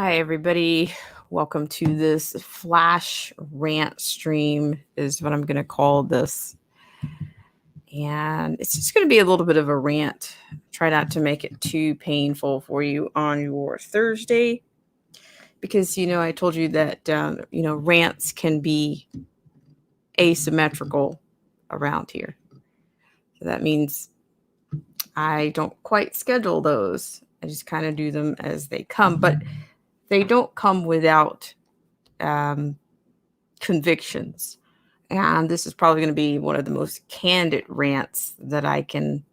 Hi, everybody. Welcome to this flash rant stream, is what I'm going to call this. And it's just going to be a little bit of a rant. Try not to make it too painful for you on your Thursday, because, I told you that, rants can be asymmetrical around here. So that means I don't quite schedule those. I just kind of do them as they come, but they don't come without convictions. And this is probably going to be one of the most candid rants that I can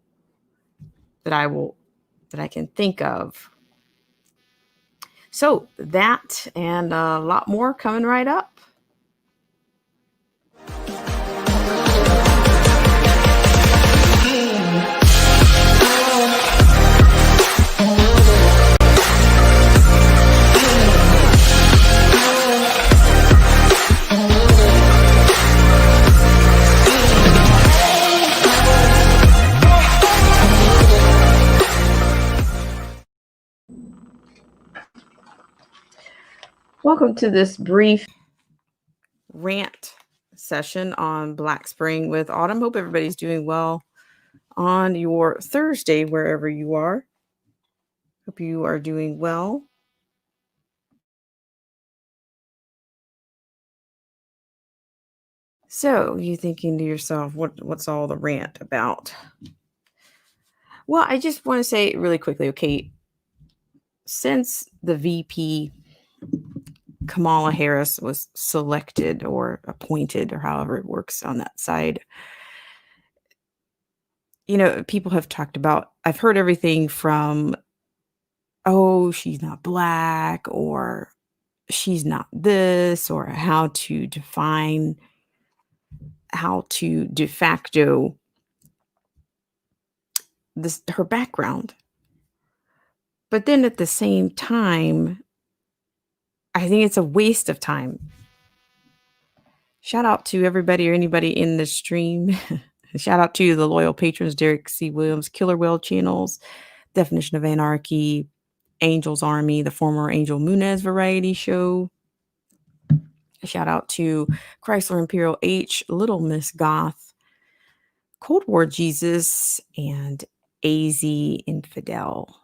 think of. So that and a lot more coming right up. Welcome to this brief rant session on Black Spring with Autumn. Hope everybody's doing well on your Thursday, wherever you are. Hope you are doing well. So you thinking to yourself, what's all the rant about? Well, I just want to say really quickly, okay, since the VP Kamala Harris was selected or appointed, or however it works on that side, people have talked about, I've heard everything from, oh, she's not Black, or she's not this, or how to de facto this, her background. But then at the same time, I think it's a waste of time. Shout out to everybody or anybody in the stream. Shout out to the loyal patrons, Derek C. Williams, Killer Whale Channels, Definition of Anarchy, Angel's Army, the former Angel Munez Variety Show. Shout out to Chrysler Imperial H, Little Miss Goth, Cold War Jesus, and AZ Infidel.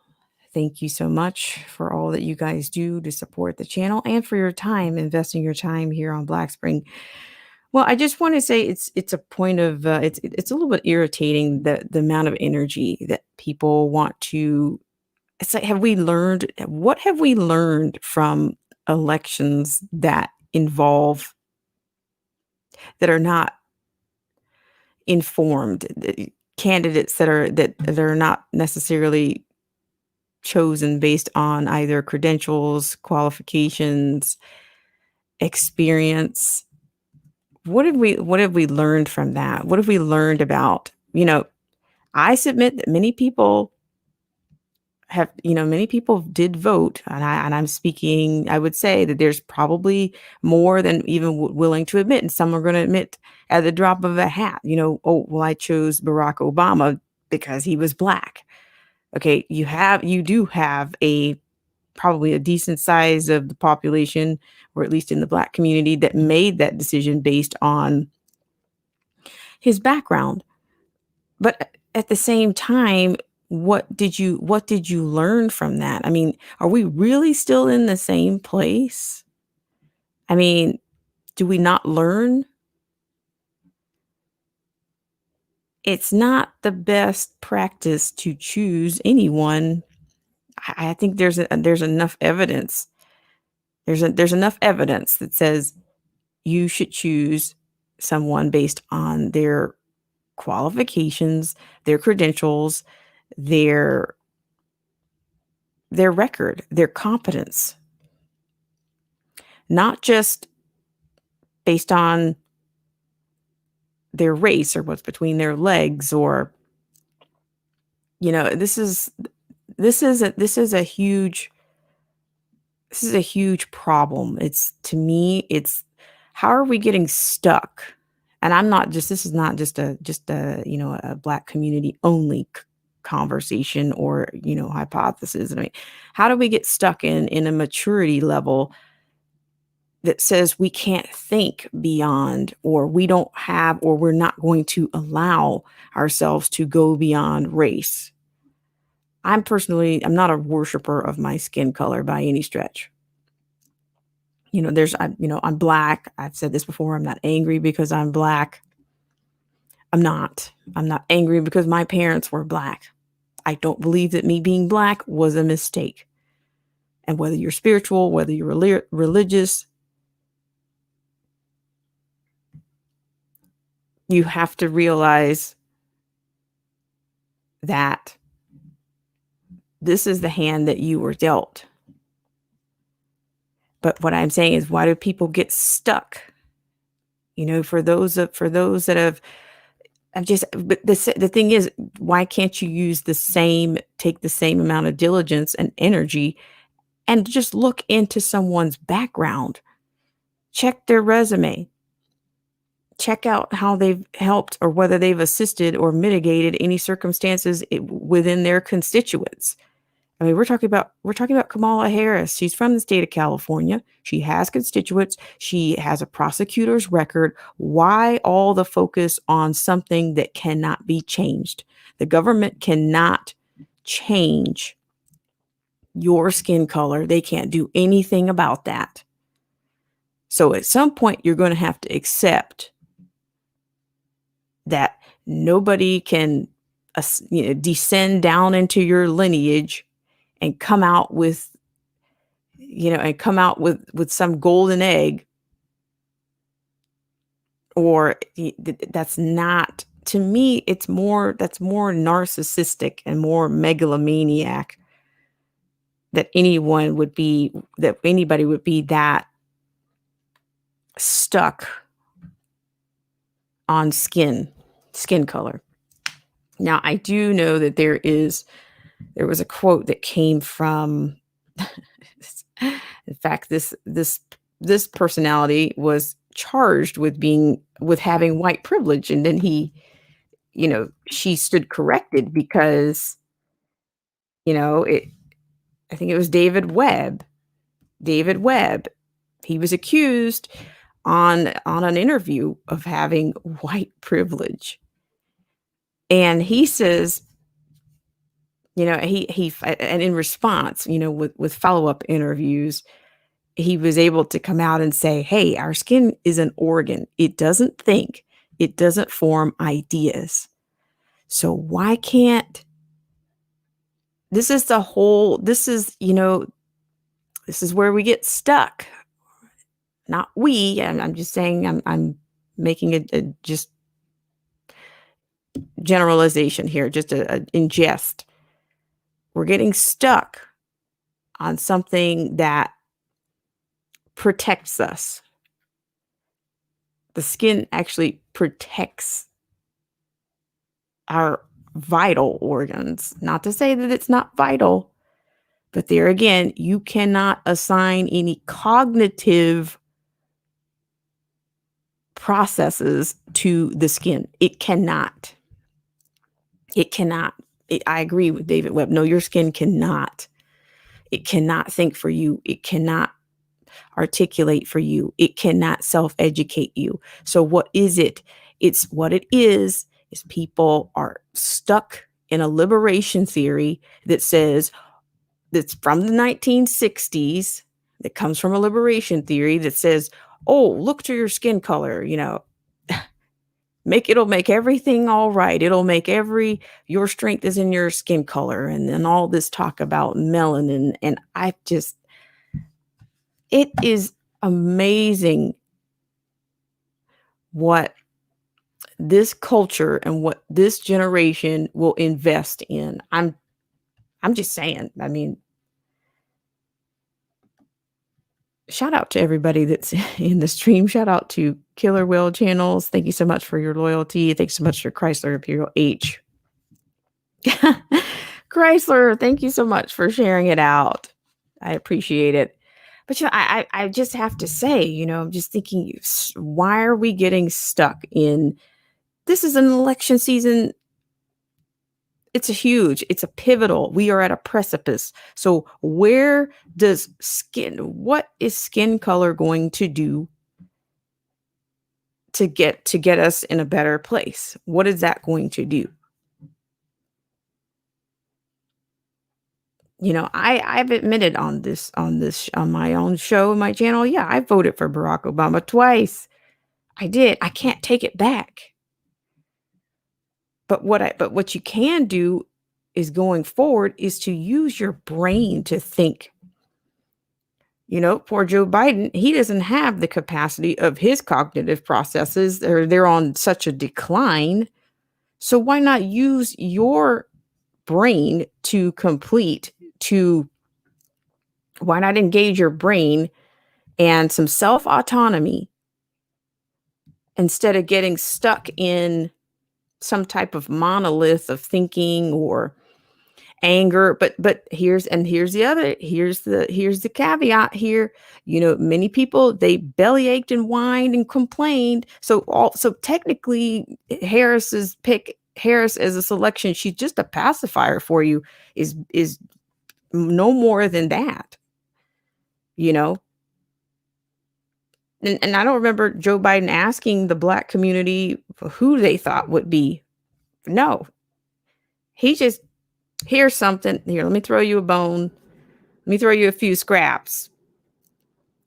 Thank you so much for all that you guys do to support the channel and for your time, investing your time here on Black Spring. Well, I just want to say it's a point of it's a little bit irritating, the amount of energy that people want to. It's like, what have we learned from elections that are not informed, candidates that are not necessarily chosen based on either credentials, qualifications, experience. What have we learned from that? What have we learned about, I submit that many people did vote, and I'm speaking, I would say that there's probably more than even willing to admit, and some are going to admit at the drop of a hat, oh, well, I chose Barack Obama because he was Black. Okay, you do have probably a decent size of the population, or at least in the Black community, that made that decision based on his background. But at the same time, what did you learn from that? I mean, are we really still in the same place? I mean, do we not learn? It's not the best practice to choose anyone. I think there's enough evidence. There's enough evidence that says you should choose someone based on their qualifications, their credentials, their record, their competence, not just based on their race or what's between their legs, or this is a huge problem. To me, it's how are we getting stuck? And this is not just a Black community only conversation or, hypothesis. I mean, how do we get stuck in a maturity level that says we can't think beyond, or we don't have, or we're not going to allow ourselves to go beyond race? I'm not a worshiper of my skin color by any stretch. I'm black. I've said this before. I'm not angry because I'm black. I'm not angry because my parents were black. I don't believe that me being black was a mistake. And whether you're spiritual, whether you're religious, you have to realize that this is the hand that you were dealt. But what I'm saying is, why do people get stuck? For those that have, but the thing is, why can't you take the same amount of diligence and energy and just look into someone's background, check their resume, check out how they've helped or whether they've assisted or mitigated any circumstances within their constituents. I mean, we're talking about Kamala Harris. She's from the state of California. She has constituents. She has a prosecutor's record. Why all the focus on something that cannot be changed? The government cannot change your skin color. They can't do anything about that. So at some point, you're going to have to accept that nobody can descend down into your lineage and come out with some golden egg, or that's not, to me, that's more narcissistic and more megalomaniac that anybody would be that stuck on skin color. Now, I do know that there was a quote that came from, in fact, this personality was charged with having white privilege, and then she stood corrected because, I think it was David Webb. He was accused on an interview of having white privilege. And he says, and in response, with follow-up interviews, he was able to come out and say, hey, our skin is an organ. It doesn't think. It doesn't form ideas. So why can't, this is where we get stuck. Not we, and I'm just saying, I'm making a just generalization here, just a ingest. We're getting stuck on something that protects us. The skin actually protects our vital organs. Not to say that it's not vital, but there again, you cannot assign any cognitive processes to the skin. It cannot. I agree with David Webb. No, your skin cannot. It cannot think for you. It cannot articulate for you. It cannot self-educate you. So what is it? What it is people are stuck in a liberation theory that's from the 1960s, that comes from a liberation theory that says, oh, look to your skin color, it'll make everything all right. It'll make your strength is in your skin color. And then all this talk about melanin. And it is amazing what this culture and what this generation will invest in. I'm just saying, I mean, shout out to everybody that's in the stream. Shout out to Killer Whale Channels. Thank you so much for your loyalty. Thanks so much for Chrysler Imperial H. Chrysler, thank you so much for sharing it out. I appreciate it. But I just have to say, I'm just thinking, why are we getting stuck in, this is an election season. it's a pivotal. We are at a precipice. So what is skin color going to do to get us in a better place? What is that going to do? I've admitted on my own show, my channel, yeah, I voted for Barack Obama twice. I did. I can't take it back. But what you can do is going forward is to use your brain to think. Poor Joe Biden, he doesn't have the capacity of his cognitive processes. They're on such a decline. So why not use your brain to why not engage your brain and some self-autonomy instead of getting stuck in some type of monolith of thinking or anger. But here's the caveat here. Many people, they belly ached and whined and complained. So technically Harris as a selection, she's just a pacifier for you, is no more than that, you know. And I don't remember Joe Biden asking the Black community who they thought would be. No, he just, here's something. Here, let me throw you a bone. Let me throw you a few scraps.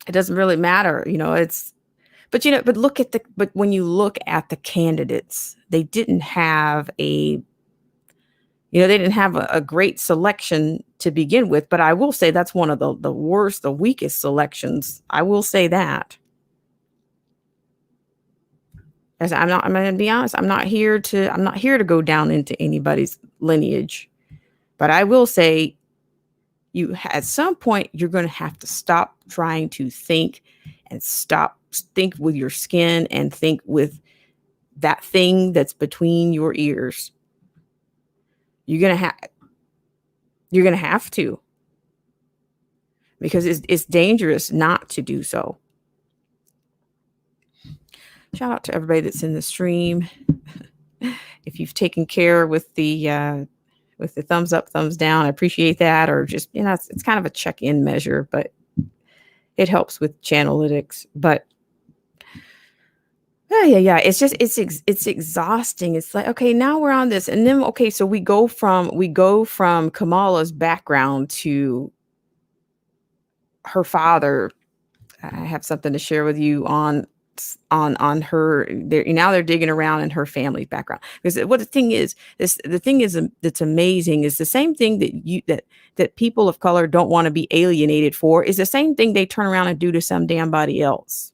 It doesn't really matter, but when you look at the candidates, they didn't have a great selection to begin with. But I will say that's one of the worst, the weakest selections. I will say that. As I'm going to be honest. I'm not here to go down into anybody's lineage, but I will say at some point, you're going to have to stop trying to think and think with your skin and think with that thing that's between your ears. You're going to have to, because it's dangerous not to do so. Shout out to everybody that's in the stream. If you've taken care with the thumbs up, thumbs down, I appreciate that. Or just, it's kind of a check-in measure, but it helps with channelytics. But yeah. It's exhausting. It's like, okay, now we're on this. And then, okay, so we go from Kamala's background to her father. I have something to share with you on her. Now they're digging around in her family background, because what the thing is that's amazing is the same thing that people of color don't want to be alienated for is the same thing they turn around and do to some damn body else.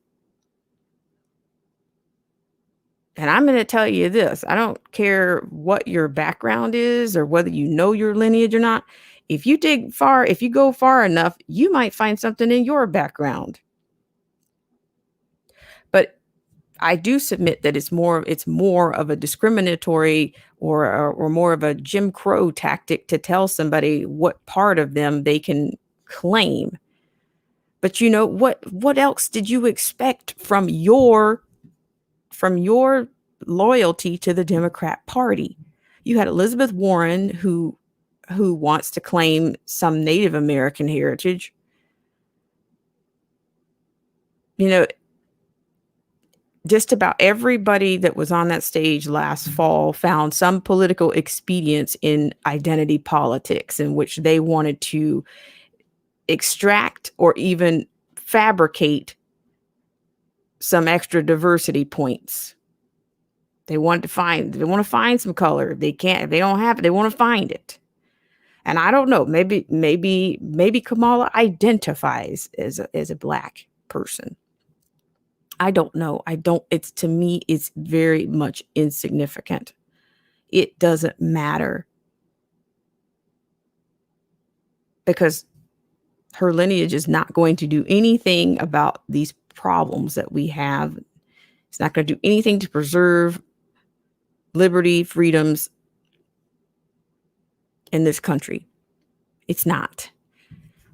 And I'm going to tell you this: I don't care what your background is or whether you know your lineage or not. If you go far enough, you might find something in your background. But I do submit that it's more of a discriminatory or more of a Jim Crow tactic to tell somebody what part of them they can claim. But what else did you expect from your loyalty to the Democrat Party? You had Elizabeth Warren, who wants to claim some Native American heritage. Just about everybody that was on that stage last fall found some political expedience in identity politics, in which they wanted to extract or even fabricate some extra diversity points. They want to find some color. They can't, if they don't have it, they want to find it. And I don't know, maybe Kamala identifies as a Black person. I don't know. To me, it's very much insignificant. It doesn't matter, because her lineage is not going to do anything about these problems that we have. It's not going to do anything to preserve liberty, freedoms in this country. It's not.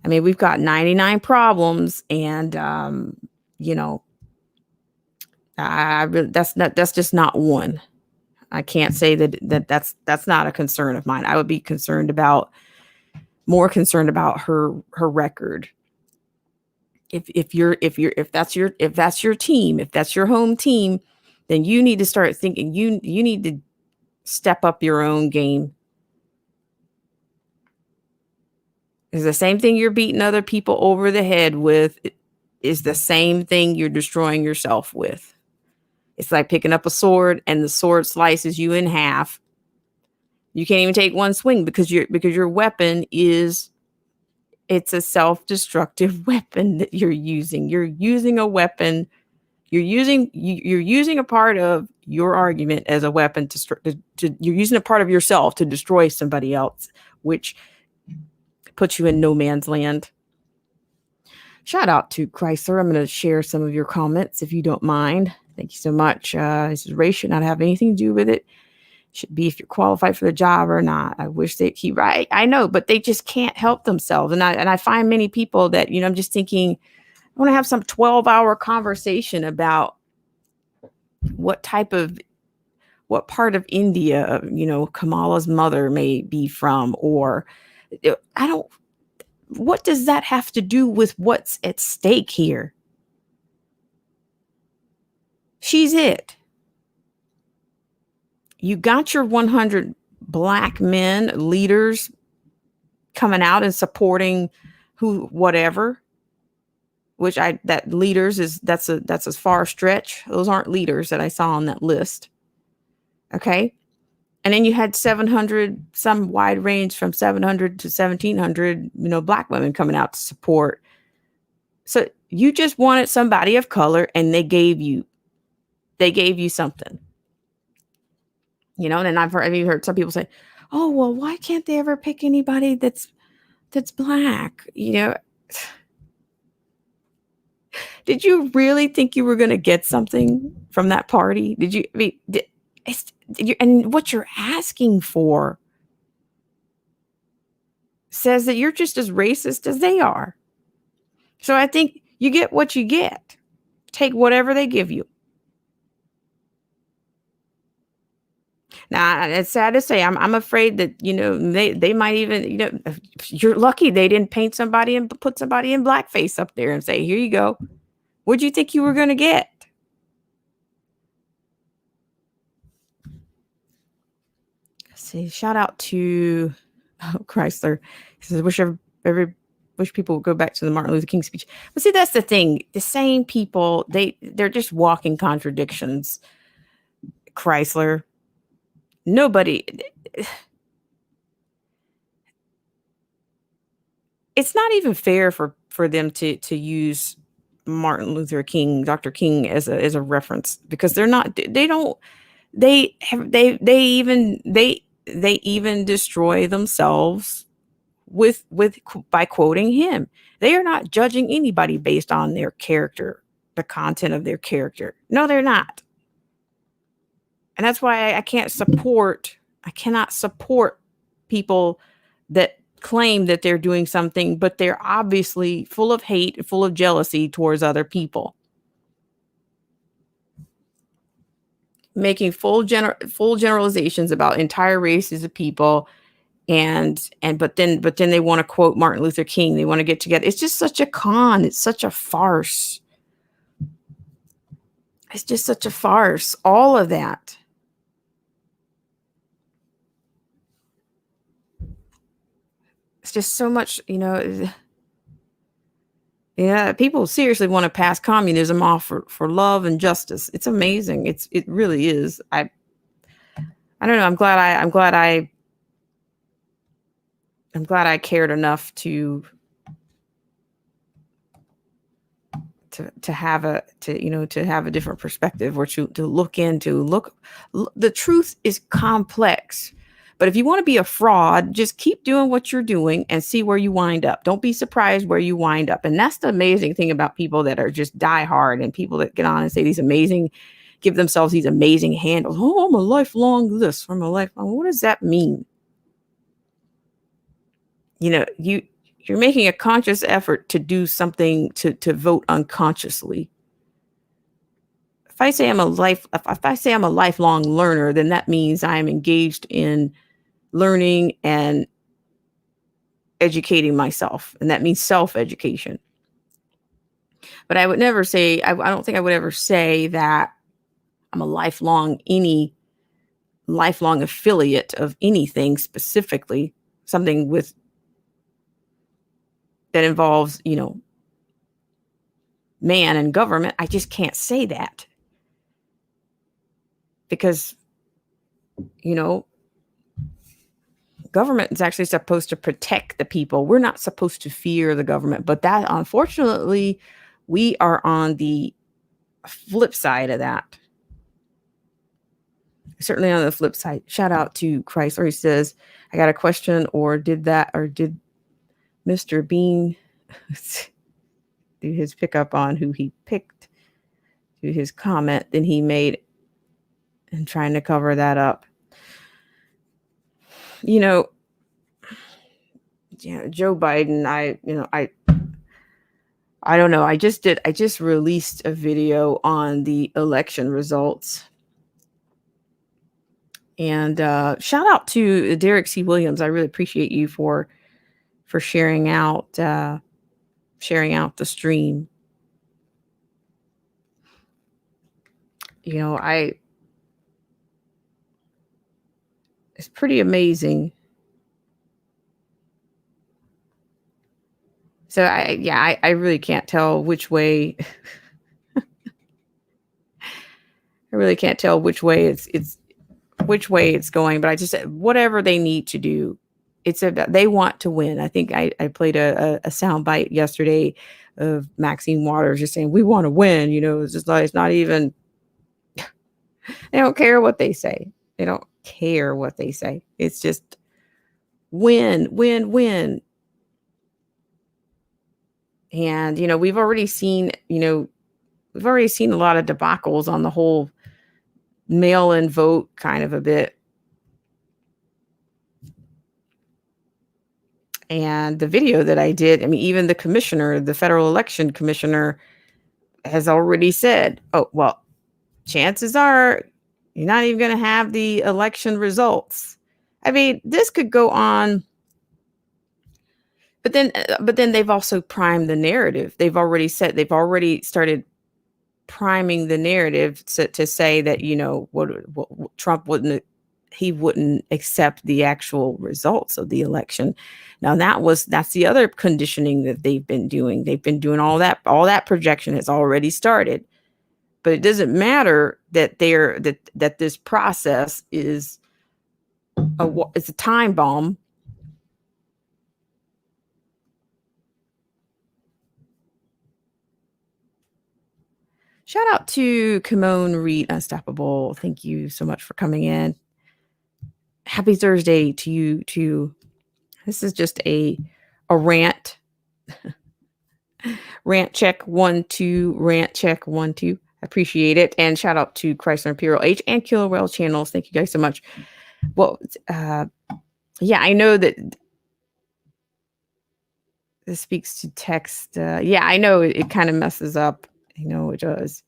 I mean, we've got 99 problems, and that's just not one. I can't say that's not a concern of mine. I would be more concerned about her record. If that's your team, if that's your home team, then you need to start thinking you need to step up your own game. It's the same thing you're beating other people over the head with is the same thing you're destroying yourself with. It's like picking up a sword and the sword slices you in half. You can't even take one swing because your weapon it's a self-destructive weapon that you're using. You're using a weapon. You're using a part of your argument as a weapon you're using a part of yourself to destroy somebody else, which puts you in no man's land. Shout out to Chrysler. I'm going to share some of your comments if you don't mind. Thank you so much. This is race should not have anything to do with it. Should be if you're qualified for the job or not. I wish they'd keep right. I know, but they just can't help themselves. And I find many people that, I'm just thinking, I want to have some 12-hour conversation about what part of India, Kamala's mother may be from, or what does that have to do with what's at stake here? She's it. You got your 100 black men leaders coming out and supporting whatever, that leaders that's a far stretch. Those aren't leaders that I saw on that list. Okay. And then you had 700, some wide range from 700 to 1700, black women coming out to support. So you just wanted somebody of color and they gave you something, and I've heard some people say, oh, well, why can't they ever pick anybody that's black? Did you really think you were going to get something from that party? Did you? And what you're asking for says that you're just as racist as they are. So I think you get what you get. Take whatever they give you. Now, it's sad to say, I'm afraid that, they might even, you're lucky they didn't paint somebody and put somebody in blackface up there and say, here you go. What'd you think you were going to get? See, shout out to Chrysler. He says, wish people would go back to the Martin Luther King speech. But see, that's the thing. The same people, they're just walking contradictions. Chrysler. Nobody. It's not even fair for them to use Martin Luther King, Dr. King as a reference, because they're not. They even destroy themselves by quoting him. They are not judging anybody based on their character, the content of their character. No, they're not. And that's why I cannot support people that claim that they're doing something, but they're obviously full of hate, full of jealousy towards other people. Making full generalizations about entire races of people. But then they want to quote Martin Luther King. They want to get together. It's just such a con. It's such a farce. It's just such a farce. All of that. It's just so much, yeah, people seriously want to pass communism off for love and justice. It's amazing. It really is. I don't know. I'm glad I cared enough to have a different perspective, or to look into the truth is complex. But if you want to be a fraud, just keep doing what you're doing and see where you wind up. Don't be surprised where you wind up. And that's the amazing thing about people that are just die hard, and people that get on and say give themselves these amazing handles. Oh, I'm a lifelong this, I'm a lifelong. What does that mean? You're making a conscious effort to do something, to vote unconsciously if I say I'm a lifelong learner, then that means I'm engaged in learning and educating myself, and that means self-education. But I would never say, I don't think I would ever say that I'm a any lifelong affiliate of anything specifically, something with that involves, man and government. I just can't say that because, you know, government is actually supposed to protect the people. We're not supposed to fear the government, but that unfortunately, we are on the flip side of that. Certainly on the flip side. Shout out to Chrysler. He says, I got a question, or did Mr. Bean do his pickup on who he picked to his comment, then he made and trying to cover that up. Joe Biden, I don't know. I just released a video on the election results. And shout out to Derek C. Williams. I really appreciate you for sharing out the stream. It's pretty amazing. So I really can't tell which way. I really can't tell which way it's going, but I just, whatever they need to do, it's about, they want to win. I think I played a sound bite yesterday of Maxine Waters just saying, we want to win. It's just like, it's not even, they don't care what they say. They don't care what they say. It's just win, win, win. And, we've already seen a lot of debacles on the whole mail-in vote kind of a bit. And the video that I did, even the federal election commissioner has already said, oh, well, chances are you're not even going to have the election results. This could go on. But then they've also primed the narrative. They've already started priming the narrative to say that, what Trump wouldn't accept the actual results of the election. Now that's the other conditioning that they've been doing. They've been doing all that projection has already started, but it doesn't matter that that this process is it's a time bomb. Shout out to Kimon Reed Unstoppable. Thank you so much for coming in. Happy Thursday to you too. This is just a rant. Rant check 1 2. Rant check 1 2. Appreciate it. And shout out to Chrysler Imperial H and Killer Whale channels. Thank you guys so much. Well, I know that this speaks to text. I know it kind of messes up. I know it does.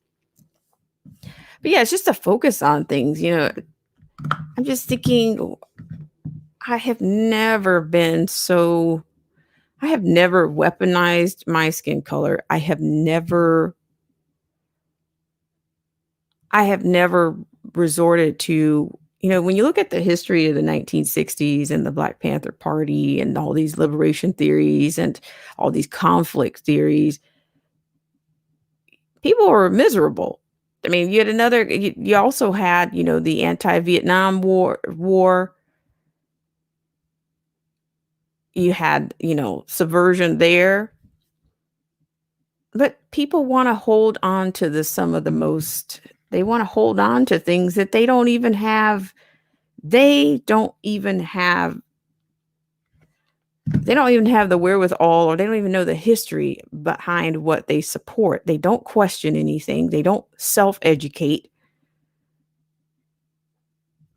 But it's just to focus on things. I'm just thinking, I have never weaponized my skin color. I have never resorted to, when you look at the history of the 1960s and the Black Panther Party and all these liberation theories and all these conflict theories, people were miserable. You also had, the anti-Vietnam war. You had, subversion there. But people want to hold on to they want to hold on to things that they don't even have. They don't even have the wherewithal, or they don't even know the history behind what they support. They don't question anything. They don't self-educate.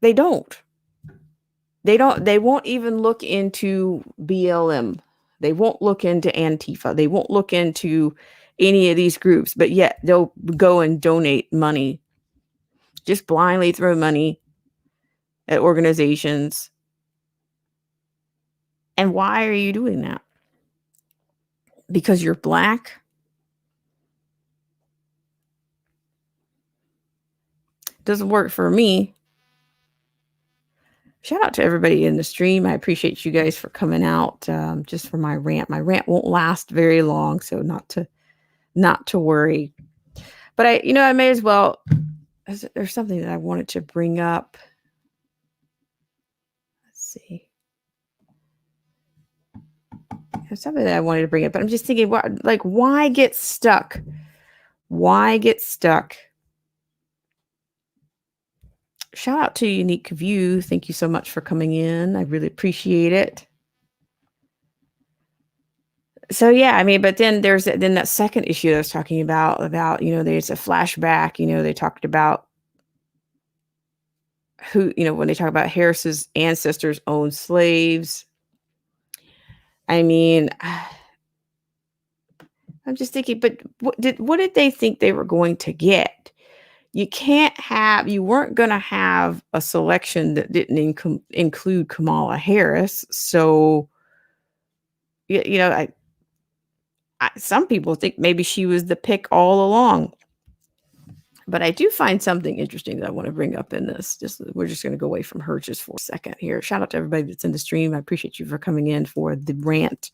They won't even look into BLM. They won't look into Antifa. They won't look into any of these groups, but yet they'll go and donate money just blindly throw money at organizations. And why are you doing that? Because you're black? Doesn't work for me. Shout out to everybody in the stream. I appreciate you guys for coming out just for my rant. My rant won't last very long, so not to worry. But I may as well. There's something that I wanted to bring up. Let's see. There's something that I wanted to bring up, but I'm just thinking, why get stuck? Why get stuck? Shout out to Unique View. Thank you so much for coming in. I really appreciate it. So yeah, I mean, but then there's that second issue that I was talking about, there's a flashback, they talked about who, when they talk about Harris's ancestors owned slaves. I mean, I'm just thinking, but what did they think they were going to get? You weren't going to have a selection that didn't include Kamala Harris. So, some people think maybe she was the pick all along. But I do find something interesting that I want to bring up in this. We're just going to go away from her just for a second here. Shout out to everybody that's in the stream. I appreciate you for coming in for the rant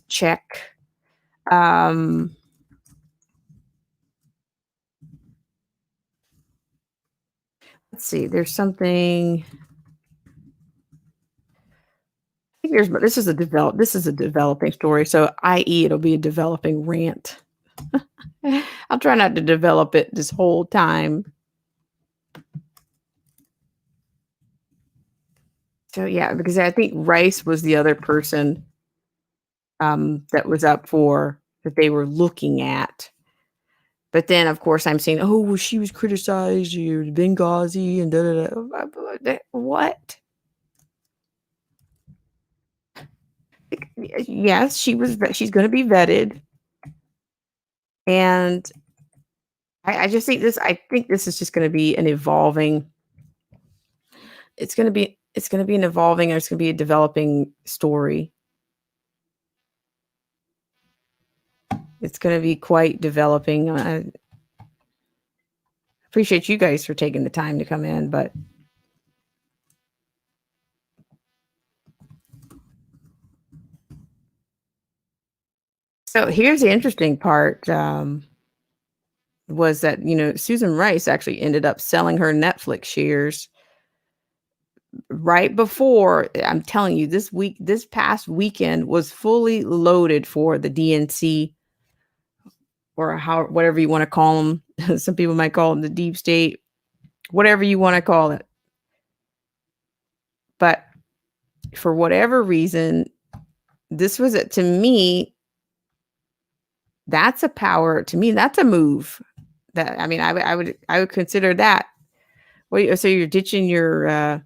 check. Let's see. There's something. I think this is a developing story. So, i.e., it'll be a developing rant. I'll try not to develop it this whole time. So yeah, because I think Rice was the other person that was up for that they were looking at. But then, of course, I'm saying, oh, well, she was criticized, Benghazi and da. What? Yes, she's going to be vetted. And I just think I think this is just going to be an evolving. It's going to be an evolving, or it's going to be a developing story. It's going to be quite developing. I appreciate you guys for taking the time to come in, but so here's the interesting part. Was that, Susan Rice actually ended up selling her Netflix shares right before. I'm telling you, this past weekend was fully loaded for the DNC, or whatever you want to call them. Some people might call them the deep state, whatever you want to call it. But for whatever reason, this was to me, that's a power. To me, that's a move. That, I mean, I would consider that. So you're ditching your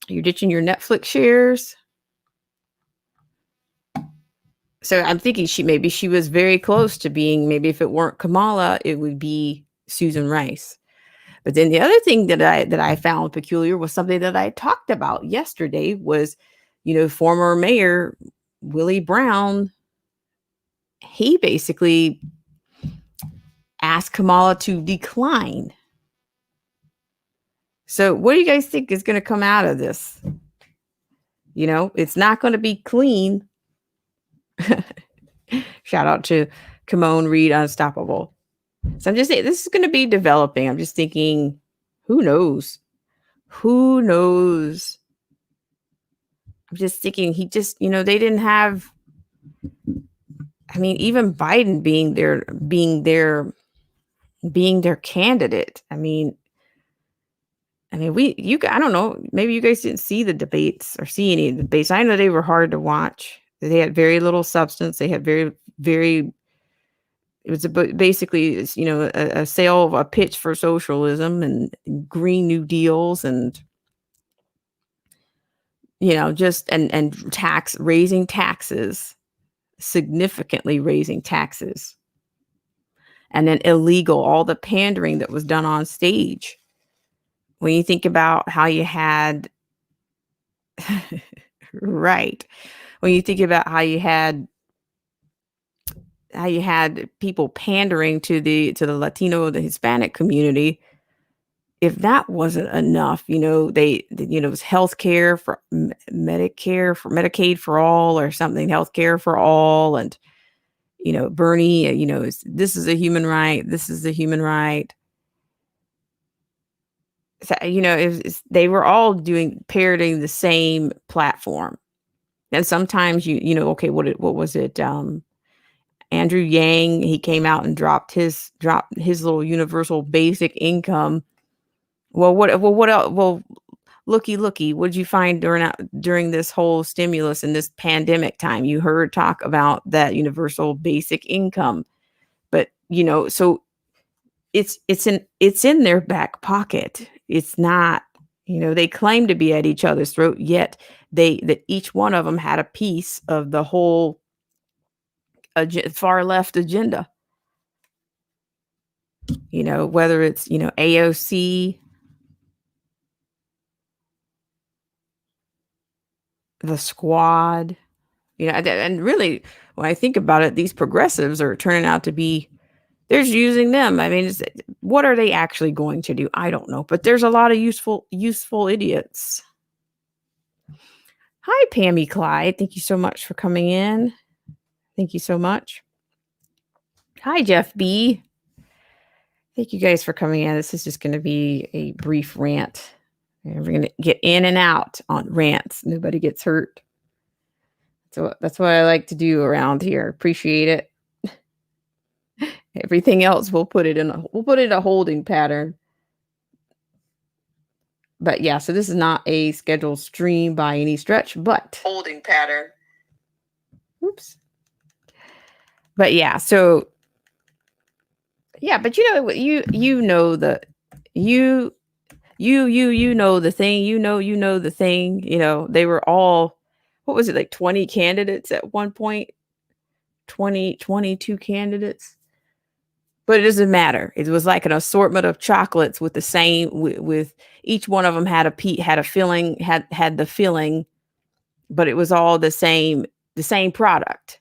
Netflix shares. So I'm thinking maybe she was very close to being, maybe if it weren't Kamala, it would be Susan Rice. But then the other thing that I found peculiar was something that I talked about yesterday was, former mayor Willie Brown. He basically asked Kamala to decline. So what do you guys think is going to come out of this? It's not going to be clean. Shout out to Kimon Reed Unstoppable. So I'm just saying, this is going to be developing. I'm just thinking, who knows? Who knows? I'm just thinking they didn't have, I mean, even Biden being their candidate. I don't know, maybe you guys didn't see the debates or see any debates. I know they were hard to watch. They had very little substance. They had very, very, it was basically, a sale of a pitch for socialism and Green New Deals and, just, and raising taxes, significantly raising taxes. and then illegal, all the pandering that was done on stage. When you think about how you had right. When you think about how you had people pandering to the Latino, the Hispanic community, if that wasn't enough, it was healthcare for Medicare for Medicaid for all or something, healthcare for all, and Bernie, this is a human right. This is a human right. So, they were all parroting the same platform, and sometimes okay, what was it? Andrew Yang, he came out and dropped his little universal basic income. What else? Well, looky, what did you find during this whole stimulus and this pandemic time? You heard talk about that universal basic income, but so it's in their back pocket. It's not, they claim to be at each other's throat, yet that each one of them had a piece of the whole far left agenda. Whether it's AOC, the squad, and really, when I think about it, these progressives are turning out to be, they're just using them. I mean, what are they actually going to do? I don't know, but there's a lot of useful idiots. Hi, Pammy Clyde. Thank you so much for coming in. Thank you so much. Hi, Jeff B. Thank you guys for coming in. This is just going to be a brief rant. And we're going to get in and out on rants. Nobody gets hurt. So that's what I like to do around here. Appreciate it. Everything else, we'll put it in a holding pattern. But yeah, so this is not a scheduled stream by any stretch, but holding pattern. Oops. But yeah, so yeah, but you know the thing, the thing, they were all, what was it, like 20 candidates at one point? 22 candidates. But it doesn't matter. It was like an assortment of chocolates with the same, with each one of them had a filling, had the filling, but it was all the same product.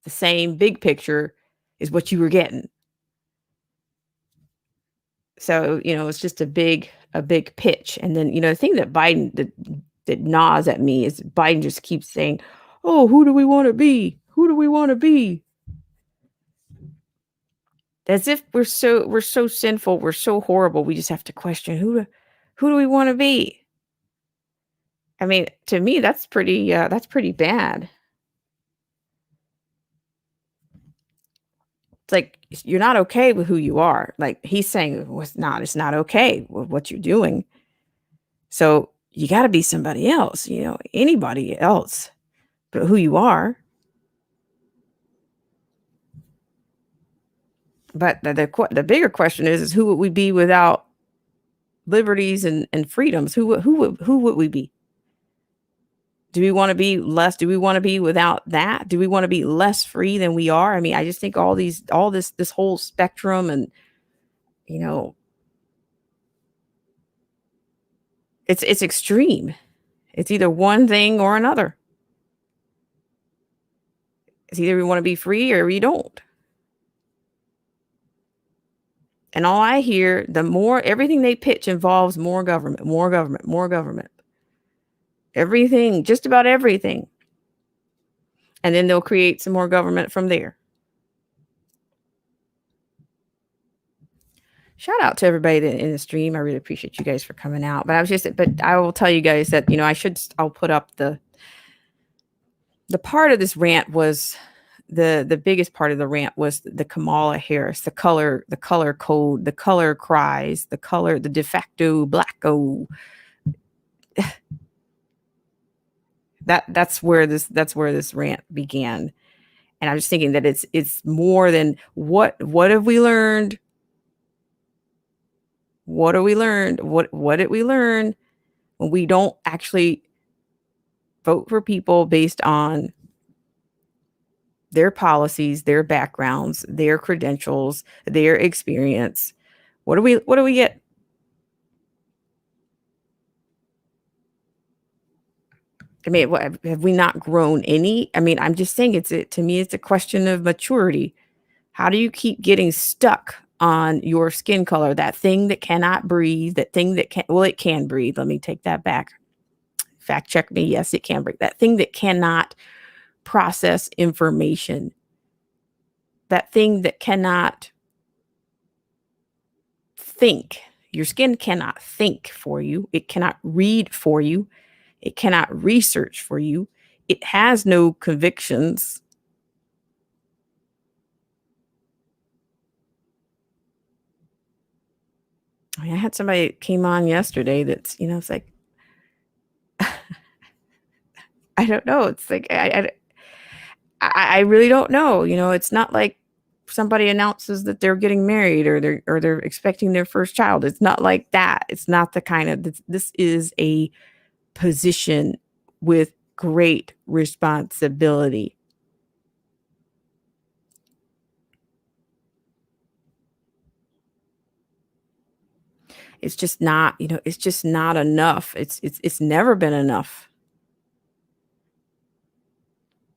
The same big picture is what you were getting. So, it's just a big pitch. And then, the thing that that gnaws at me is Biden just keeps saying, "Oh, who do we want to be? Who do we want to be?" As if we're so sinful, we're so horrible, we just have to question who do we want to be? I mean, to me, that's pretty bad. It's like, you're not okay with who you are. Like, he's saying, well, it's not okay with what you're doing. So you got to be somebody else, anybody else, but who you are. But the bigger question is who would we be without liberties and freedoms? Who would we be? Do we want to be less? Do we want to be without that? Do we want to be less free than we are? I mean, I just think all this whole spectrum, and it's extreme. It's either one thing or another. It's either we want to be free or we don't. And all I hear, everything they pitch involves more government, more government, more government. Everything, just about everything. And then they'll create some more government from there. Shout out to everybody in the stream. I really appreciate you guys for coming out. But I will tell you guys that, I'll put up the part of this rant was the biggest part of the rant was the Kamala Harris, the color code, the color cries, the de facto blacko. That's where this rant began. And I'm just thinking that it's more than what have we learned? What have we learned? What did we learn when we don't actually vote for people based on their policies, their backgrounds, their credentials, their experience. What do we get? I mean, what have we not grown any? I mean, I'm just saying to me, it's a question of maturity. How do you keep getting stuck on your skin color, that thing that cannot breathe, that thing that can, well, it can breathe. Let me take that back. Fact check me. Yes, it can breathe. That thing that cannot process information, that thing that cannot think. Your skin cannot think for you. It cannot read for you. It cannot research for you. It has no convictions. I mean, I had somebody that came on yesterday that's, it's like, I don't know. It's like, I really don't know. It's not like somebody announces that they're getting married or they're expecting their first child. It's not like that. It's not the kind of, this is a position with great responsibility. It's just not, it's just not enough. It's never been enough.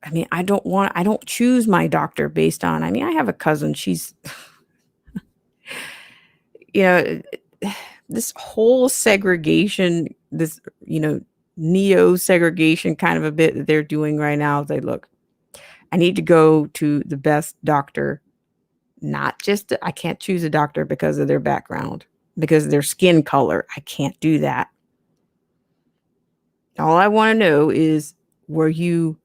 I mean, I don't choose my doctor based on, I mean, I have a cousin, she's, you know, this whole segregation, this, neo segregation kind of a bit that they're doing right now. They look, I need to go to the best doctor, not just, I can't choose a doctor because of their background, because of their skin color. I can't do that. All I want to know is, were you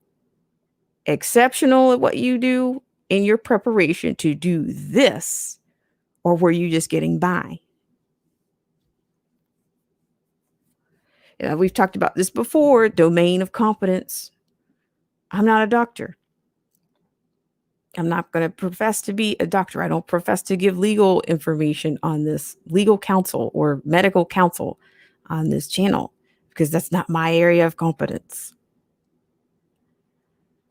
exceptional at what you do in your preparation to do this, or were you just getting by? We've talked about this before, domain of competence. I'm not a doctor. I'm not going to profess to be a doctor. I don't profess to give legal information on this, legal counsel or medical counsel on this channel, because that's not my area of competence.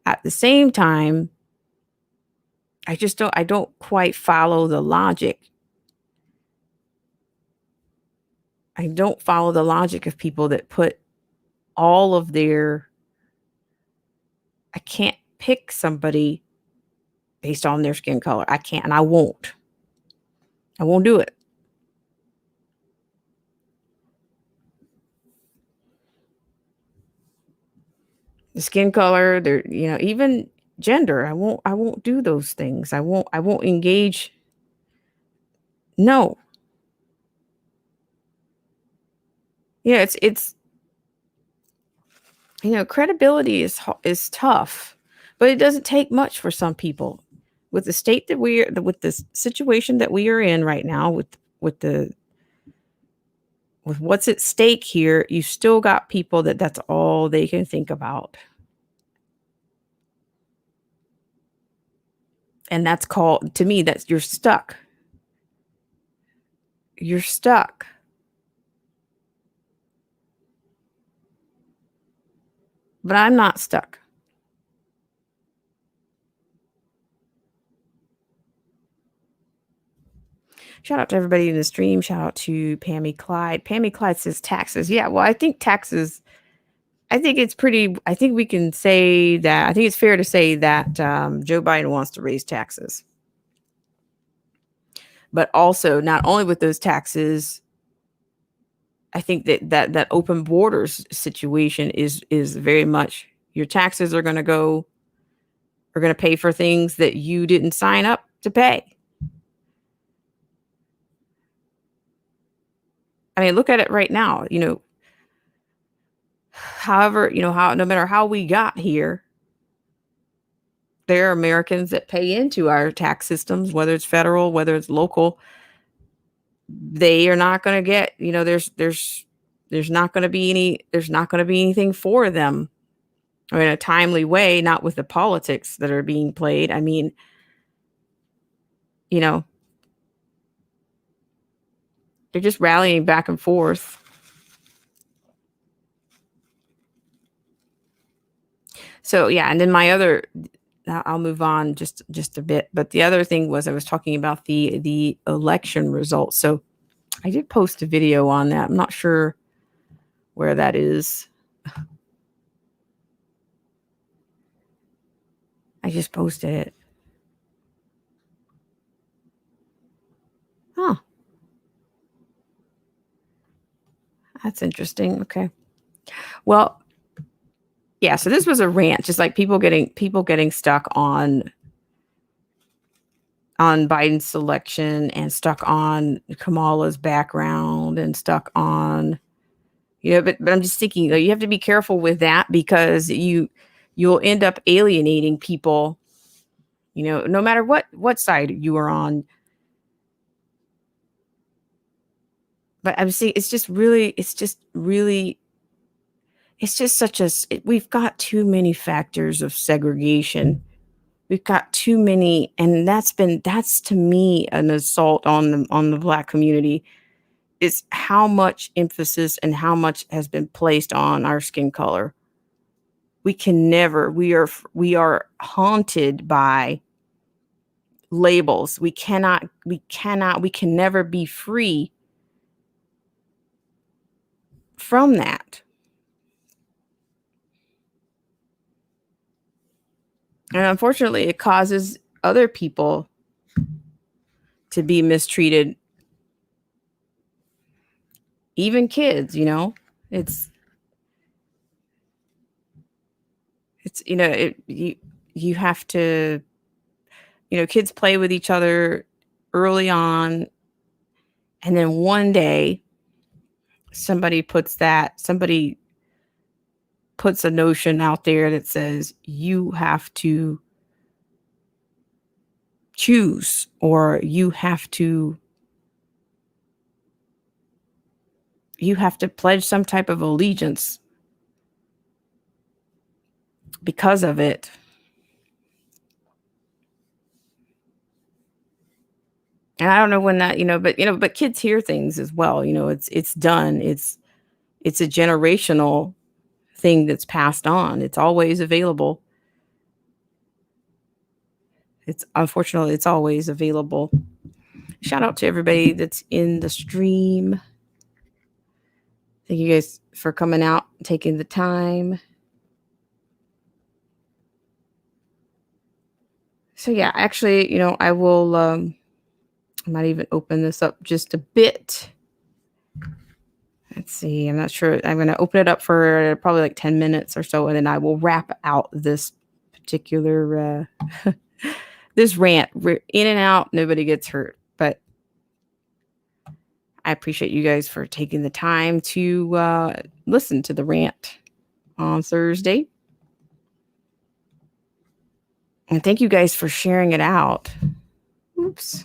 At the same time, I don't quite follow the logic. I don't follow the logic of people that put all of their, I can't pick somebody based on their skin color. I can't, and I won't. I won't do it. The skin color, there, even gender. I won't do those things. I won't engage. No. Yeah, it's credibility is tough, but it doesn't take much for some people. With the state that with the situation that we are in right now, with the with what's at stake here, you still got people that's all they can think about. And that's called, to me, that's, you're stuck. You're stuck. But I'm not stuck. Shout out to everybody in the stream. Shout out to Pammy Clyde. Pammy Clyde says taxes. Yeah, well, I think taxes, I think we can say that, I think it's fair to say that Joe Biden wants to raise taxes. But also, not only with those taxes, I think that open borders situation is very much, your taxes are going to pay for things that you didn't sign up to pay. I mean, look at it right now, however, no matter how we got here, there are Americans that pay into our tax systems, whether it's federal, whether it's local. They are not going to get, there's not going to be anything for them, or in a timely way, not with the politics that are being played. I mean, they're just rallying back and forth. So yeah, and then my other I'll move on just a bit. But the other thing was I was talking about the election results. So I did post a video on that. I'm not sure where that is. I just posted it. Oh, that's interesting. Okay. Well, yeah, so this was a rant, just like people getting stuck on Biden's selection and stuck on Kamala's background and stuck on but I'm just thinking you have to be careful with that because you'll end up alienating people, no matter what side you are on. But I'm saying it's just we've got too many factors of segregation. We've got too many, and that's to me an assault on the Black community. Is how much emphasis and how much has been placed on our skin color. We are haunted by labels. We can never be free from that. And unfortunately, it causes other people to be mistreated, even kids, It's you have to, kids play with each other early on, and then one day somebody puts a notion out there that says you have to choose, or you have to pledge some type of allegiance because of it. And I don't know when that, but kids hear things as well. It's done. It's a generational thing that's passed on. It's always available. Unfortunately, it's always available. Shout out to everybody that's in the stream. Thank you guys for coming out, taking the time. So yeah, actually, I will I might even open this up just a bit. Let's see. I'm not sure. I'm going to open it up for probably like 10 minutes or so, and then I will wrap out this particular this rant. We're in and out. Nobody gets hurt. But I appreciate you guys for taking the time to listen to the rant on Thursday. And thank you guys for sharing it out. Oops.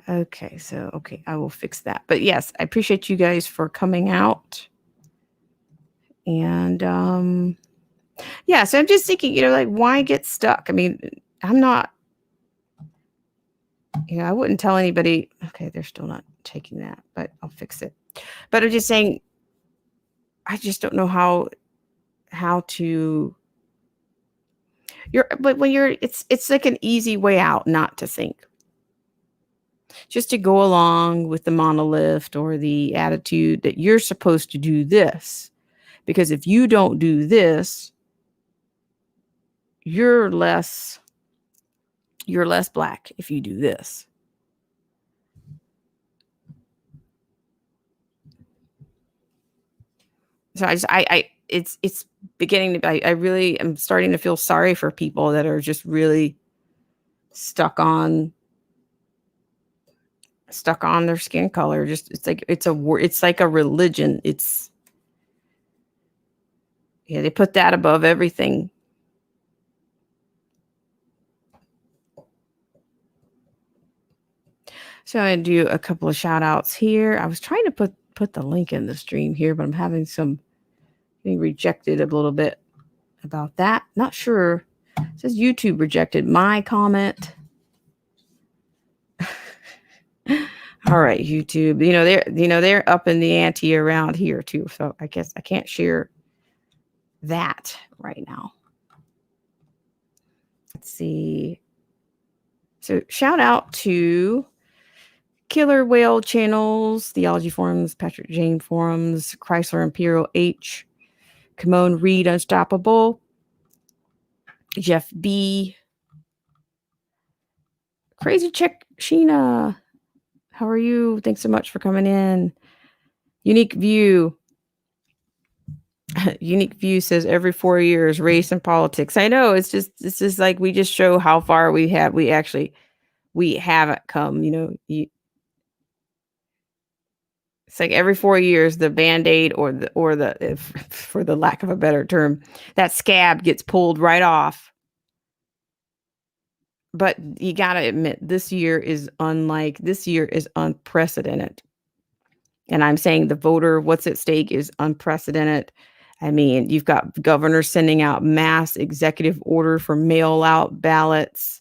Okay, I will fix that. But yes, I appreciate you guys for coming out. And yeah, so I'm just thinking, like, why get stuck? I mean, I'm not, I wouldn't tell anybody. Okay, they're still not taking that, but I'll fix it. But I'm just saying, I just don't know how to. But when it's like an easy way out not to think. Just to go along with the monolith or the attitude that you're supposed to do this. Because if you don't do this, you're less Black if you do this. So it's beginning to, I really am starting to feel sorry for people that are just really stuck on their skin color. Just, it's like a religion. They put that above everything. So I'm going to do a couple of shout outs here. I was trying to put the link in the stream here, but I'm having being rejected a little bit about that. Not sure. It says YouTube rejected my comment. I All right, YouTube. They're up in the ante around here too. So I guess I can't share that right now. Let's see. So shout out to Killer Whale Channels, Theology Forums, Patrick Jane Forums, Chrysler Imperial H, Kimon Reed Unstoppable, Jeff B, Crazy Check Sheena. How are you? Thanks so much for coming in. Unique View. Unique View says every 4 years, race and politics. I know it's just like we just show how far we have. We haven't come. It's like every 4 years, the Band-Aid if, for the lack of a better term, that scab gets pulled right off. But you got to admit, this year is unprecedented. And I'm saying the voter, what's at stake is unprecedented. I mean, you've got governors sending out mass executive order for mail out ballots.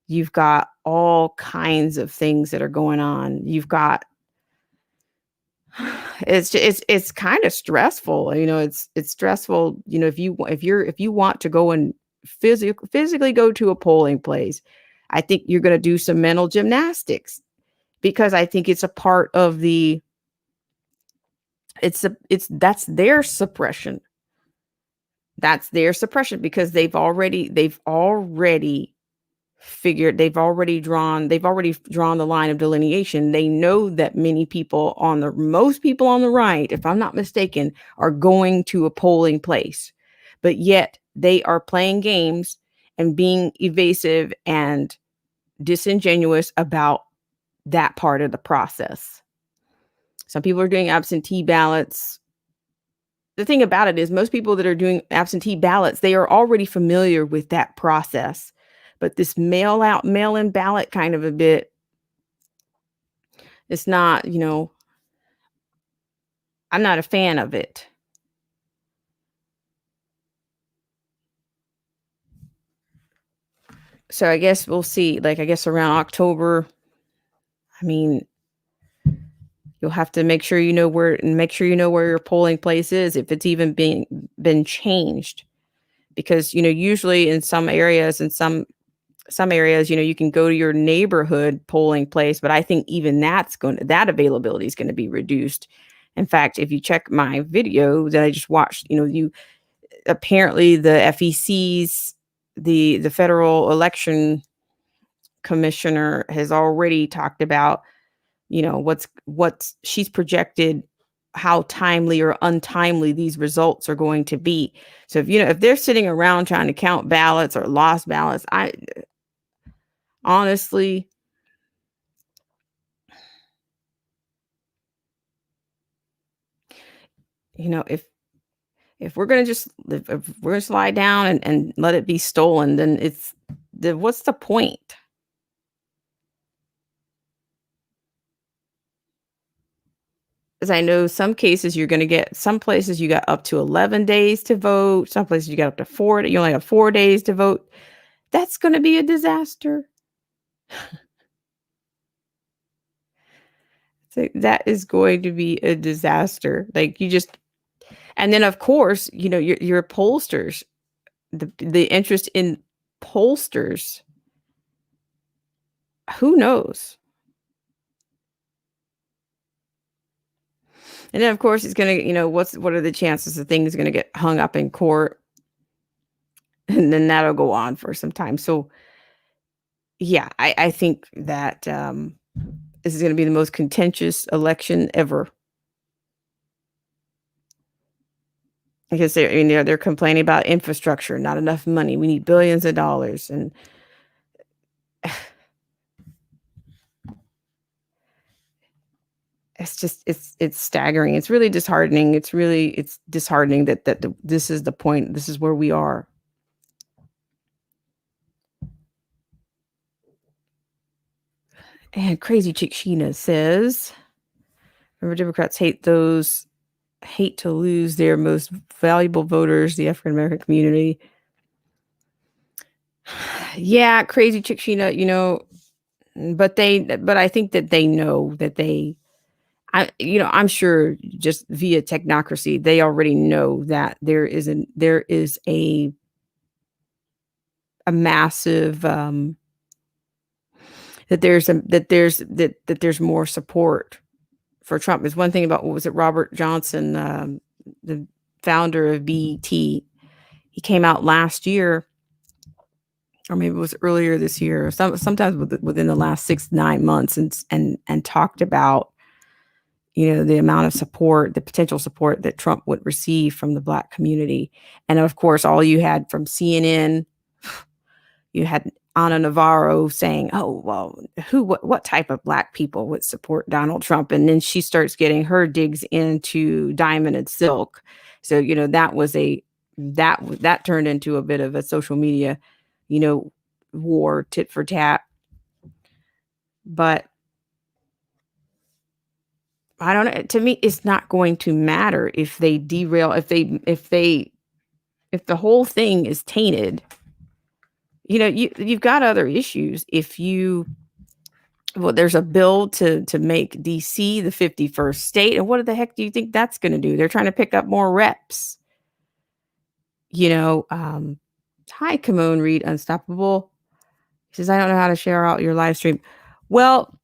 You've got all kinds of things that are going on. You've got it's kind of stressful. It's stressful. If you want to go and physically go to a polling place, I think you're going to do some mental gymnastics, because I think it's a part of that's their suppression. That's their suppression, because they've already figured, they've already drawn the line of delineation. They know that most people on the right, if I'm not mistaken, are going to a polling place, but yet they are playing games and being evasive and disingenuous about that part of the process. Some people are doing absentee ballots. The thing about it is, most people that are doing absentee ballots, they are already familiar with that process. But this mail-in ballot kind of a bit, it's not, I'm not a fan of it. So I guess we'll see. Like, I guess around October, I mean, you'll have to make sure you know where your polling place is, if it's even been changed. Because, usually in some areas, you can go to your neighborhood polling place, but I think even that availability is going to be reduced. In fact, if you check my video that I just watched, apparently the FEC's, the Federal Election Commissioner, has already talked about, what's she's projected how timely or untimely these results are going to be. So if they're sitting around trying to count ballots or lost ballots, I honestly, if we're going to if we're going to slide down and let it be stolen, then what's the point? As I know, some places you got up to 11 days to vote. Some places you got up to 4. You only have 4 days to vote. That's going to be a disaster. So that is going to be a disaster. Like, and then of course, your pollsters, the interest in pollsters, who knows? And then of course it's going to, what are the chances the thing is going to get hung up in court? And then that'll go on for some time. So yeah, I think that this is going to be the most contentious election ever. Because they're complaining about infrastructure, not enough money. We need billions of dollars. And it's staggering. It's really disheartening. It's disheartening that this is the point. This is where we are. And Crazy Chick Sheena says, remember, Democrats hate to lose their most valuable voters, the African American community. Yeah, Crazy Chick Sheena, but I think that they know that I'm sure just via technocracy, they already know that there is a massive, that there's more support for Trump. Is one thing about, what was it, Robert Johnson, the founder of BET. He came out last year, or maybe it was earlier this year, sometimes within the last 6 to 9 months, and talked about, the amount of support, the potential support that Trump would receive from the Black community. And of course, all you had from CNN, you had Ana Navarro saying, "Oh, well, what type of Black people would support Donald Trump?" And then she starts getting her digs into Diamond and Silk. So, that turned into a bit of a social media, you know, war, tit for tat. But I don't know. To me, it's not going to matter if they derail, if the whole thing is tainted. You've got other issues. Well, there's a bill to make DC the 51st state, and what the heck do you think that's going to do? They're trying to pick up more reps. Hi, Kimone Reed, Unstoppable. He says, "I don't know how to share out your live stream." Well,